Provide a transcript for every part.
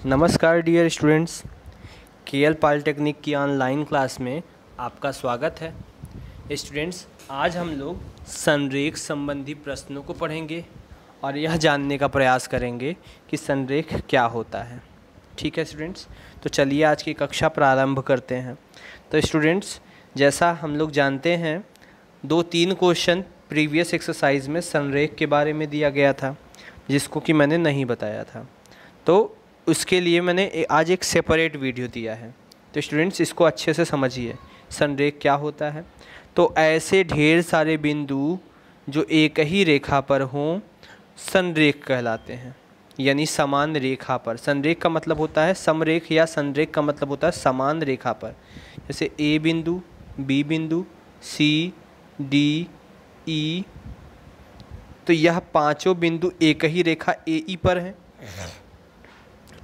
नमस्कार dear students, KL polytechnic की online class में आपका स्वागत है। स्टूडेंट्स, आज हम लोग संरेख संबंधी प्रश्नों को पढ़ेंगे और यह जानने का प्रयास करेंगे कि संरेख क्या होता है। ठीक है स्टूडेंट्स, तो चलिए आज की कक्षा प्रारंभ करते हैं। तो स्टूडेंट्स, जैसा हम लोग जानते हैं 2-3 क्वेश्चन प्रीवियस एक्सरसाइज में संरेख के बारे में दिया गया था, जिसको कि मैंने नहीं बताया था, तो उसके लिए मैंने आज एक सेपरेट वीडियो दिया है। तो स्टूडेंट्स, इसको अच्छे से समझिए संरेख क्या होता है। तो ऐसे ढेर सारे बिंदु जो एक ही रेखा पर हों संरेख कहलाते हैं, यानी समान रेखा पर। संरेख का मतलब होता है समरेख, या संरेख का मतलब होता है समान रेखा पर। जैसे ए बिंदु, बी बिंदु, सी, डी, ई, तो यह पांचों बिंदु एक ही रेखा ए ई पर हैं,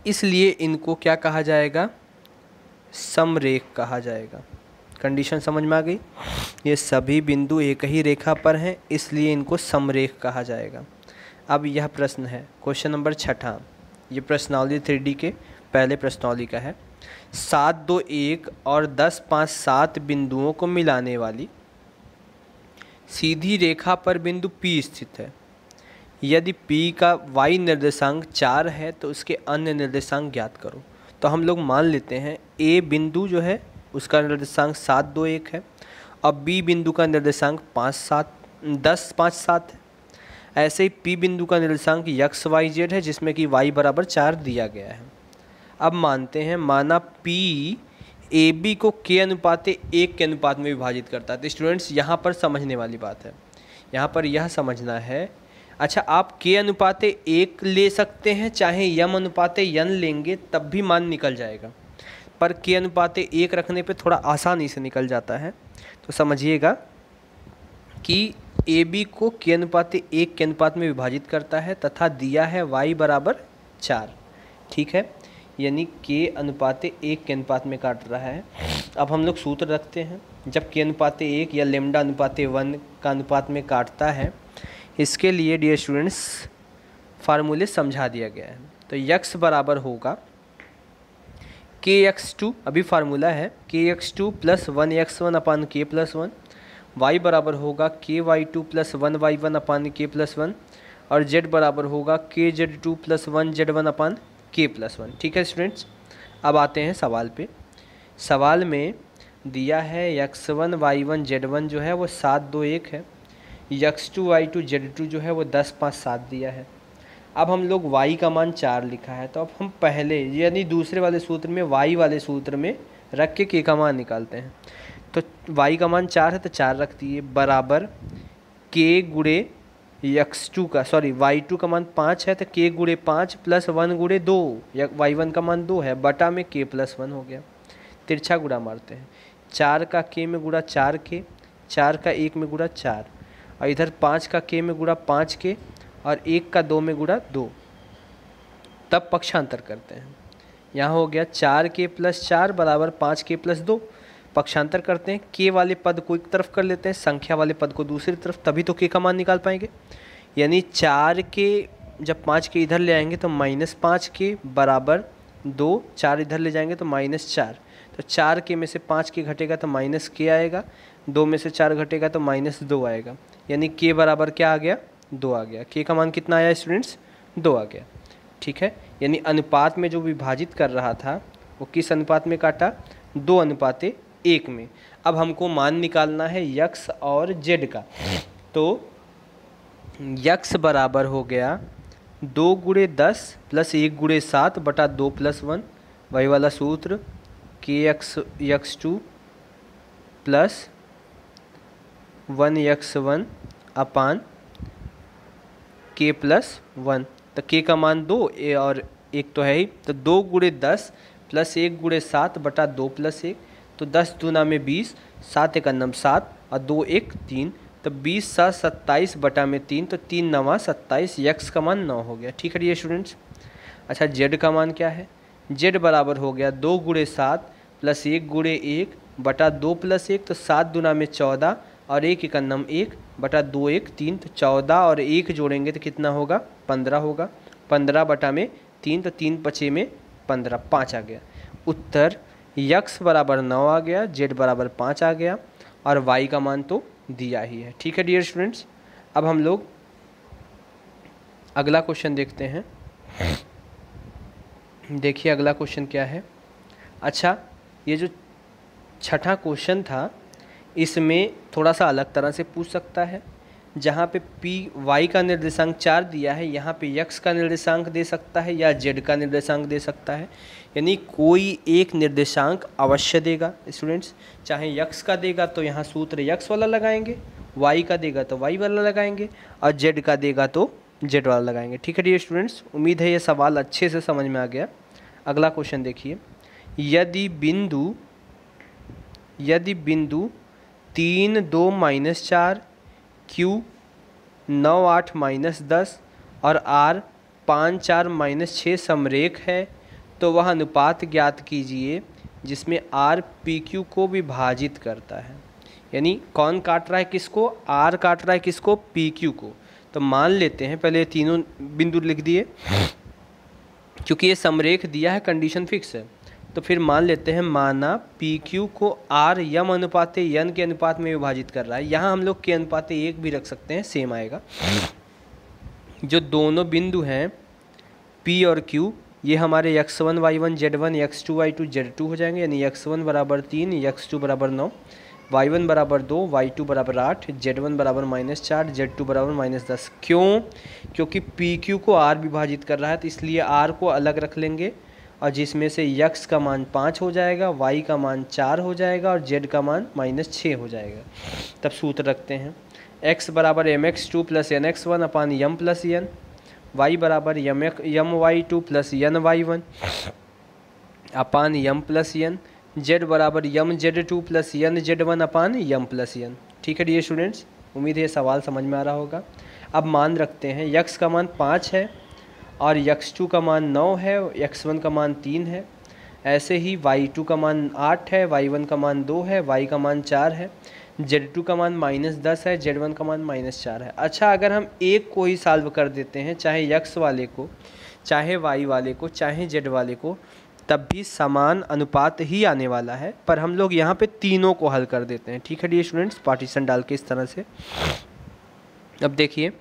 इसलिए इनको क्या कहा जाएगा? समरेख कहा जाएगा। कंडीशन समझ में आ गई? ये सभी बिंदु एक ही रेखा पर हैं, इसलिए इनको समरेख कहा जाएगा। अब यह प्रश्न है क्वेश्चन नंबर 6। ये प्रश्नावली 3D के पहले प्रश्नावली का है। 7, 2, 1 और 10, 5, 7 बिंदुओं को मिलाने वाली सीधी रेखा पर बिंदु P स्थित है। यदि P का y निर्देशांक 4 है तो उसके अन्य निर्देशांक ज्ञात करो। तो हम लोग मान लेते हैं A बिंदु जो है उसका निर्देशांक 7, 2, 1 है और B बिंदु का निर्देशांक 10, 5, 7 है। ऐसे ही P बिंदु का निर्देशांक x, y, z है, जिसमें कि y बराबर 4 दिया गया है। अब मानते हैं माना P AB को K अनुपात 1 के अनुपात में विभाजित करता है। तो स्टूडेंट्स, यहाँ पर समझने वाली बात है, यहाँ पर यह समझना है। अच्छा, आप K अनुपात 1 ले सकते हैं, चाहे यम अनुपात n लेंगे तब भी मान निकल जाएगा, पर K अनुपात 1 रखने पे थोड़ा आसानी से निकल जाता है। तो समझिएगा कि AB को K अनुपात 1 के अनुपात में विभाजित करता है तथा दिया है y बराबर 4। ठीक है, यानी K अनुपात 1 के अनुपात में काट रहा है। अब हम लोग सूत्र रखते हैं, जब K अनुपात 1 या लेमडा अनुपात 1 का अनुपात में काटता है, इसके लिए डियर स्टूडेंट्स फार्मूले समझा दिया गया है। तो x बराबर होगा kx2, अभी फार्मूला है kx2 प्लस 1x1 अपान k प्लस 1। y बराबर होगा ky2 प्लस 1y1 अपान k प्लस 1, और z बराबर होगा kz2 प्लस 1z1 अपान k प्लस 1। ठीक है स्टूडेंट्स, अब आते हैं सवाल पे। सवाल में दिया है x1 y1 z1 जो है वो 7, 2, 1 है, x2 y2 z2 जो है वो 10, 5, 7 दिया है। अब हम लोग y का मान 4 लिखा है, तो अब हम पहले यानी दूसरे वाले सूत्र में y वाले सूत्र में रख के k का मान निकालते हैं। तो y का मान 4 है तो 4 रख दिए, बराबर k गुणे x2 का y2 का मान 5 है तो k गुणे 5 प्लस 1 गुणे 2, y1 का मान 2 है, बटा में k प्लस 1 हो गया। तिरछा गुणा मारते हैं, 4 का k में गुणा 4k, 4 का 1 में गुणा 4, और इधर 5 का k में गुणा 5k और 1 का 2 में गुणा 2। तब पक्षांतर करते हैं, यहाँ हो गया 4k प्लस 4 बराबर 5k प्लस 2। पक्षांतर करते हैं, k वाले पद को एक तरफ कर लेते हैं, संख्या वाले पद को दूसरी तरफ, तभी तो k का मान निकाल पाएंगे। यानी 4k जब 5k इधर ले आएंगे तो -5k बराबर 2, 4 इधर ले जाएंगे तो -4। तो 4k में से 5k घटेगा तो -k आएगा, 2 में से 4 घटेगा तो -2 आएगा, यानी k बराबर क्या आ गया? 2 आ गया। k का मान कितना आया स्टूडेंट्स? 2 आ गया। ठीक है, यानी अनुपात में जो विभाजित कर रहा था वो किस अनुपात में काटा? 2 अनुपात 1 में। अब हमको मान निकालना है x और z का। तो x बराबर हो गया 2 गुणे 10 प्लस 1 गुणे 7 बटा 2 प्लस 1, वही वाला सूत्र kx2 प्लस 1x1 अपान k प्लस 1। तो k का मान 2 और 1 तो है ही, तो 2 गुणे 10 प्लस 1 गुणे 7 बटा 2 प्लस 1, तो 10 दूना में 20, 7 एक अन्नम 7 और 2 1 3, तो 20 7 27 बटा में 3, तो 3 9 27, x का मान 9 हो गया। ठीक है ये स्टूडेंट्स। अच्छा, z का मान क्या है? z बराबर हो गया 2 गुणे 7 प्लस 1 गुणे 1 बटा 2 प्लस 1, तो 7 दूना में 14 और 1 एक अन्नम 1 बटा 2 1 3, तो 14 और 1 जोड़ेंगे तो कितना होगा? 15 होगा। 15 बटा में 3, तो 3 पचे में 15, 5 आ गया। उत्तर x बराबर 9 आ गया, z बराबर 5 आ गया और y का मान तो दिया ही है। ठीक है डियर स्टूडेंट्स, अब हम लोग अगला क्वेश्चन देखते हैं। देखिए अगला क्वेश्चन क्या है। अच्छा, ये जो छठा क्वेश्चन था इसमें थोड़ा सा अलग तरह से पूछ सकता है। जहाँ पे पी वाई का निर्देशांक 4 दिया है, यहाँ पे x का निर्देशांक दे सकता है या z का निर्देशांक दे सकता है। यानी कोई एक निर्देशांक अवश्य देगा स्टूडेंट्स। चाहे x का देगा तो यहाँ सूत्र x वाला लगाएंगे, y का देगा तो y वाला लगाएंगे और z का देगा तो z वाला लगाएंगे। ठीक है डियर स्टूडेंट्स, उम्मीद है ये सवाल अच्छे से समझ में आ गया। अगला क्वेश्चन देखिए। यदि बिंदु 3, 2, -4, Q 9, 8, -10 और R 5, 4, -6 समरेख है तो वह अनुपात ज्ञात कीजिए जिसमें R PQ को विभाजित करता है। यानी कौन काट रहा है किसको? R काट रहा है किसको? PQ को। तो मान लेते हैं, पहले तीनों बिंदु लिख दिए क्योंकि ये समरेख दिया है, कंडीशन फिक्स है। तो फिर मान लेते हैं, माना PQ को R यम अनुपाते n के अनुपात में विभाजित कर रहा है। यहाँ हम लोग के अनुपाते 1 भी रख सकते हैं, सेम आएगा। जो दोनों बिंदु हैं P और Q, ये हमारे x1 y1 z1 x2 y2 z2 हो जाएंगे। यानी x1 बराबर 3, x2 बराबर 9, y1 बराबर 2, y2 बराबर 8, z1 बराबर -4, z2 बराबर -10। क्यों? क्योंकि PQ को R विभाजित कर रहा है तो इसलिए R को अलग रख लेंगे और जिसमें से x का मान 5 हो जाएगा, y का मान 4 हो जाएगा और z का मान -6 हो जाएगा। तब सूत्र रखते हैं, x बराबर mx2 प्लस nx1 अपान यम प्लस n, y बराबर यम y2 प्लस यन y1 अपान यम प्लस n, z बराबर यम z2 प्लस यन z1 अपान यम प्लस n। ठीक है डियर स्टूडेंट्स, उम्मीद है ये सवाल समझ में आ रहा होगा। अब मान रखते हैं, x का मान 5 है और x2 का मान 9 है, x1 का मान 3 है। ऐसे ही y2 का मान 8 है, y1 का मान 2 है, y का मान 4 है, z2 का मान -10 है, z1 का मान -4 है। अच्छा, अगर हम एक को ही सॉल्व कर देते हैं, चाहे x वाले को, चाहे y वाले को, चाहे z वाले को, तब भी समान अनुपात ही आने वाला है। पर हम लोग यहाँ पे तीनों को हल कर देते हैं। ठीक है डियर स्टूडेंट्स, पार्टीशन डाल के इस तरह से। अब देखिए,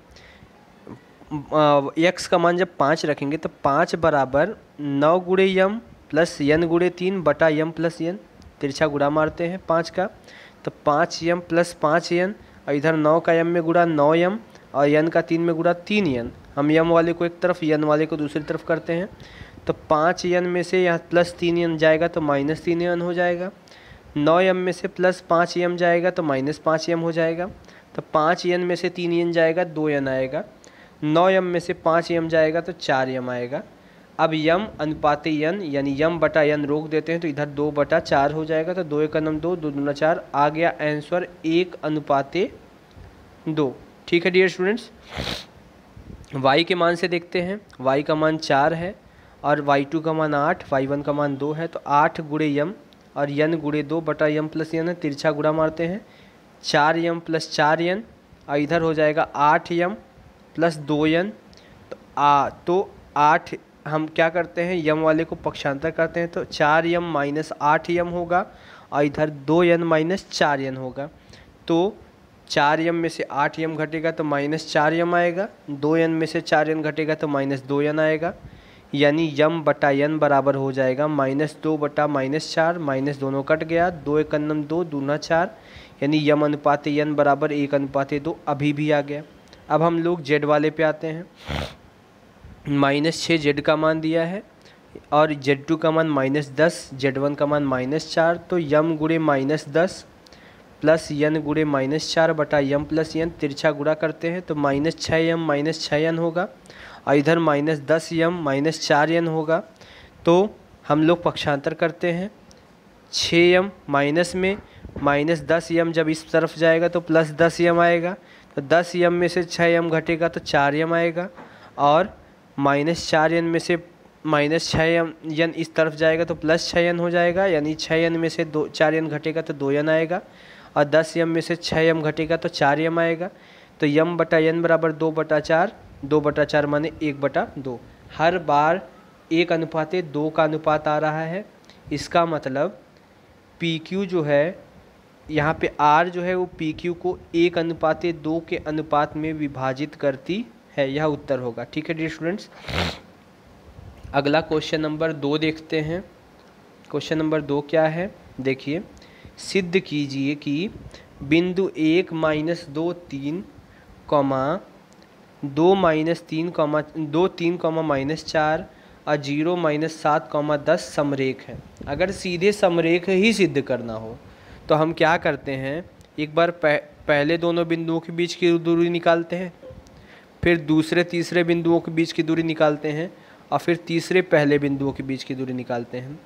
x का मान जब 5 रखेंगे तो 5 बराबर 9 गुणे यम प्लस n गुणे 3 बटा यम प्लस n। तिरछा गुणा मारते हैं 5 का, तो 5 यम प्लस 5 n और इधर 9 का यम में गुणा 9 यम और n का 3 में गुणा 3 n। हम यम वाले को एक तरफ, n वाले को दूसरी तरफ करते हैं। तो 5 n में से यहाँ प्लस 3 n जाएगा तो -3 n हो जाएगा। 9 यम में से प्लस 5 यम जाएगा तो -5 यम हो जाएगा। तो 5 n में से 3 n जाएगा, 2 n आएगा। 9 यम में से 5 यम जाएगा तो 4 यम आएगा। अब यम अनुपाते n यानी यम बटा n रोक देते हैं तो इधर 2 बटा 4 हो जाएगा। तो 2 एकम 2, 2 दूना 4 आ गया आंसर 1 अनुपाते 2। ठीक है डियर स्टूडेंट्स, y के मान से देखते हैं। y का मान 4 है और y2 का मान 8, y1 का मान 2 है। तो 8 गुणे यम और n गुणे 2 बटा यम प्लस n है। तिरछा गुणा मारते हैं, 4 यम प्लस 4 n और इधर हो जाएगा 8 यम प्लस 2 n। तो 8 हम क्या करते हैं, यम वाले को पक्षांतर करते हैं तो 4 यम माइनस 8 यम होगा और इधर 2 n माइनस 4 n होगा। तो 4 यम में से 8 यम घटेगा तो -4 यम आएगा, 2 n में से 4 n घटेगा तो -2 n आएगा। यानी यम बटा n बराबर हो जाएगा -2 बटा -4, माइनस दोनों कट गया, 2 एकम 2, दूना 4, यानी यम अनुपाते n बराबर 1 अनुपाते 2 अभी भी आ गया। अब हम लोग z वाले पे आते हैं। -6 z का मान दिया है और z2 का मान -10, z1 का मान -4। तो यम गुणे -10 प्लस n गुणे -4 बटा यम प्लस n। तिरछा गुणा करते हैं तो -6 यम -6 n होगा और इधर -10 यम -4 n होगा। तो हम लोग पक्षांतर करते हैं, 6 यम माइनस में -10 यम जब इस तरफ जाएगा तो प्लस 10 यम आएगा। तो 10 यम में से 6 यम घटेगा तो 4 यम आएगा और -4 n में से -6 n इस तरफ जाएगा तो +6 n हो जाएगा। यानी 6 n में से 4 n घटेगा तो 2 n आएगा और 10 यम में से 6 यम घटेगा तो 4 यम आएगा। तो यम बटा n बराबर 2 बटा 4, 2 बटा 4 माने 1 बटा 2। हर बार 1:2 का अनुपात आ रहा है। इसका मतलब PQ जो है यहाँ पे R जो है वो PQ को 1:2 के अनुपात में विभाजित करती है। यह उत्तर होगा। ठीक है डियर स्टूडेंट्स, अगला क्वेश्चन नंबर 2 देखते हैं। क्वेश्चन नंबर 2 क्या है, देखिए, सिद्ध कीजिए कि बिंदु 1 - 2 3, 2 - 3, 2 3, -4 और 0 - 7, 10 समरेख है। अगर सीधे समरेख ही सिद्ध करना हो तो हम क्या करते हैं, एक बार पहले दोनों बिंदुओं के बीच की दूरी निकालते हैं, फिर दूसरे तीसरे बिंदुओं के बीच की दूरी निकालते हैं और फिर तीसरे पहले बिंदुओं के बीच की दूरी निकालते हैं।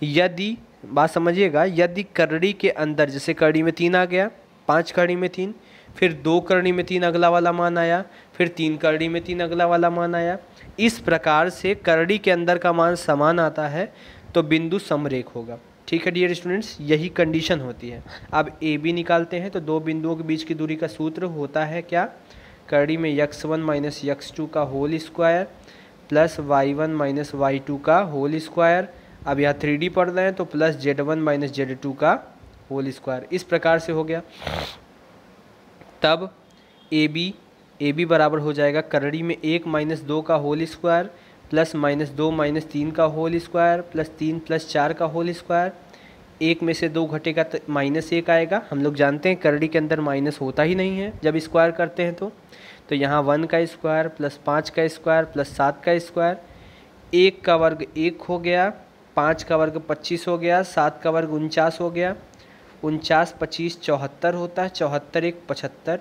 यदि, बात समझिएगा, यदि करड़ी के अंदर, जैसे करड़ी में 3 आ गया, 5 करड़ी में 3, फिर 2 करड़ी में 3 अगला वाला मान आया, फिर 3 करड़ी में 3 अगला वाला मान आया, इस प्रकार से करड़ी के अंदर का मान समान आता है तो बिंदु समरेख होगा। ठीक है डियर स्टूडेंट्स, यही कंडीशन होती है। अब AB निकालते हैं तो दो बिंदुओं के बीच की दूरी का सूत्र होता है क्या, करड़ी में x1 - x2 का whole square plus y1 - y2 का होल स्क्वायर। अब यहाँ 3D पढ़ रहे हैं तो प्लस z1 - z2 का होल स्क्वायर। इस प्रकार से हो गया। तब AB बराबर हो जाएगा करड़ी में 1 - 2 का होल स्क्वायर प्लस -2 - 3 का होल स्क्वायर प्लस 3 + 4 का होल स्क्वायर। 1 में से 2 घटेगा तो -1 आएगा। हम लोग जानते हैं करड़ी के अंदर माइनस होता ही नहीं है जब स्क्वायर करते हैं तो यहाँ 1 का स्क्वायर प्लस 5 का स्क्वायर प्लस 7 का स्क्वायर। 1 का वर्ग 1 हो गया, 5 का वर्ग 25 हो गया, 7 का वर्ग 49 हो गया। 49 25 74 होता है, 74 1 75।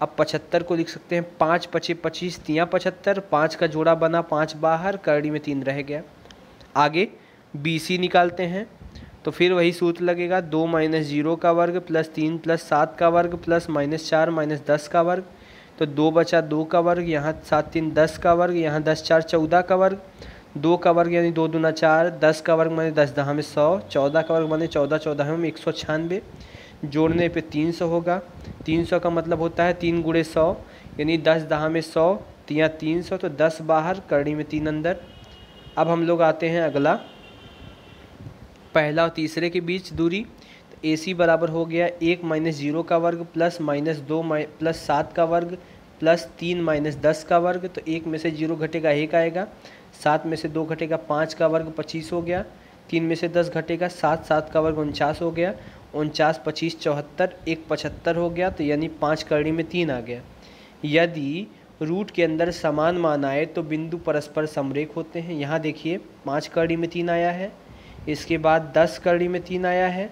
अब 75 को लिख सकते हैं 5 × 5 = 25, 3 × 75, 5 का जोड़ा बना, 5 बाहर, करड़ी में 3 रह गया। आगे BC निकालते हैं तो फिर वही सूत्र लगेगा, 2 - 0 का वर्ग प्लस 3 + 7 का वर्ग प्लस -4 - 10 का वर्ग। तो 2 बचा 2 का वर्ग, यहाँ 7 3 10 का वर्ग, यहाँ 10 4 14 का वर्ग, 2 का वर्ग यानी 2 दूना 4, 10 का वर्ग माने 10 10 में 100, 14 का वर्ग माने 14 14 में 196। जोड़ने पे 300 होगा। 300 का मतलब होता है 3 × 100 यानी 10 10 में 100, यहाँ 300 तो 10 बाहर, करड़ी में 3 अंदर। अब हम लोग आते हैं अगला, पहला और तीसरे के बीच दूरी। तो AC बराबर हो गया 1 - 0 का वर्ग प्लस -2 प्लस 7 का वर्ग प्लस 3 - 10 का वर्ग। तो 1 में से 0 घटेगा 1 आएगा, 7 में से 2 घटेगा 5 का वर्ग 25 हो गया, 3 में से 10 घटेगा 7, 7 का वर्ग 49 हो गया, 49 25 74, 1 75 हो गया। तो यानी 5 करड़ी में 3 आ गया। यदि रूट के अंदर समान मान आए तो बिंदु परस्पर समरेख होते हैं। यहाँ देखिए 5 करड़ी में 3 आया है, इसके बाद 10 करड़ी में 3 आया है,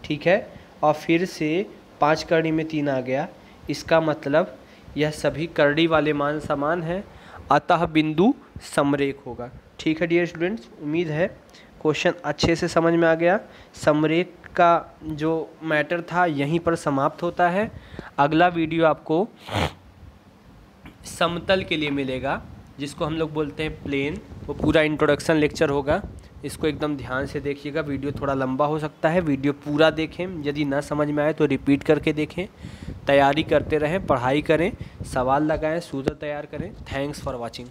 ठीक है, और फिर से 5 करड़ी में 3 आ गया। इसका मतलब यह सभी करड़ी वाले मान समान हैं, अतः बिंदु समरेख होगा। ठीक है डियर स्टूडेंट्स, उम्मीद है क्वेश्चन अच्छे से समझ में आ गया। समरेख का जो मैटर था यहीं पर समाप्त होता है। अगला वीडियो आपको समतल के लिए मिलेगा, जिसको हम लोग बोलते हैं प्लेन। वो पूरा इंट्रोडक्शन लेक्चर होगा, इसको एकदम ध्यान से देखिएगा। वीडियो थोड़ा लंबा हो सकता है, वीडियो पूरा देखें। यदि ना समझ में आए तो रिपीट करके देखें। तैयारी करते रहें, पढ़ाई करें, सवाल लगाएं, सूत्र तैयार करें। Thanks for watching.